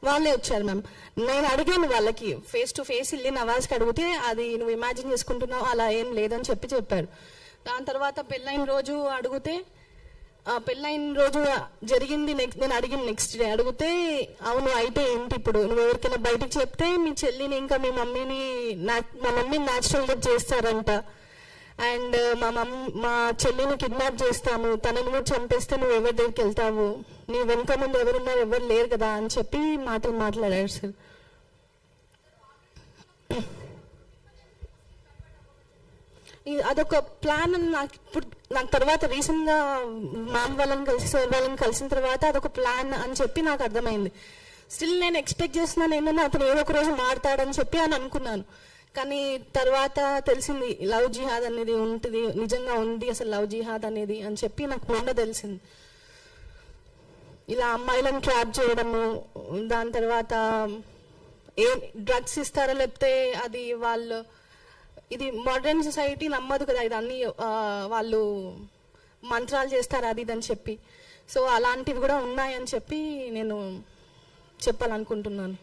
వాళ్ళే వచ్చారు మ్యామ్. నేను అడిగాను వాళ్ళకి, ఫేస్ టు ఫేస్ వెళ్ళి నవాజ్కి అడిగితే అది నువ్వు ఇమాజిన్ చేసుకుంటున్నావు, అలా ఏం లేదని చెప్పారు. దాని తర్వాత పెళ్ళైన రోజు అడిగితే, పెళ్ళైన రోజు జరిగింది నేను అడిగిన నెక్స్ట్ డే అడిగితే, అవును అయితే ఏంటి ఇప్పుడు నువ్వు ఎవరికైనా బయటకు చెప్తే మీ చెల్లిని ఇంకా మీ మమ్మీని మా మమ్మీని న్యాచురల్గా చేస్తారంట, అండ్ మా చెల్లిని కిడ్నాప్ చేస్తాము, తనని కూడా చంపేస్తే నువ్వు ఎవరి దగ్గరికి వెళ్తావు, నీ వెనుక ముందు ఎవరున్నారు, ఎవరు లేరు కదా అని చెప్పి మాట్లాడారు సార్. అదొక ప్లాన్ అని నాకు తర్వాత రీసెంట్గా మ్యామ్ వాళ్ళని కలిసి సార్ వాళ్ళని కలిసిన తర్వాత అదొక ప్లాన్ అని చెప్పి నాకు అర్థమైంది. స్టిల్ నేను ఎక్స్పెక్ట్ చేస్తున్నాను ఏంటంటే అతను ఏదో ఒక రోజు మారుతాడని చెప్పి అని అనుకున్నాను. కానీ తర్వాత తెలిసింది లవ్ జిహాద్ అనేది ఉంటుంది, నిజంగా ఉంది అసలు లవ్ జిహాద్ అనేది అని చెప్పి నాకు మొన్న తెలిసింది. ఇలా అమ్మాయిలను ట్రాప్ చేయడము, దాని తర్వాత డ్రగ్స్ ఇస్తారా లేకపోతే అది వాళ్ళు, ఇది మోడర్న్ సొసైటీ నమ్మదు కదా, ఇది అన్ని వాళ్ళు మంత్రాలు చేస్తారు అది ఇది అని చెప్పి. సో అలాంటివి కూడా ఉన్నాయని చెప్పి నేను చెప్పాలనుకుంటున్నాను.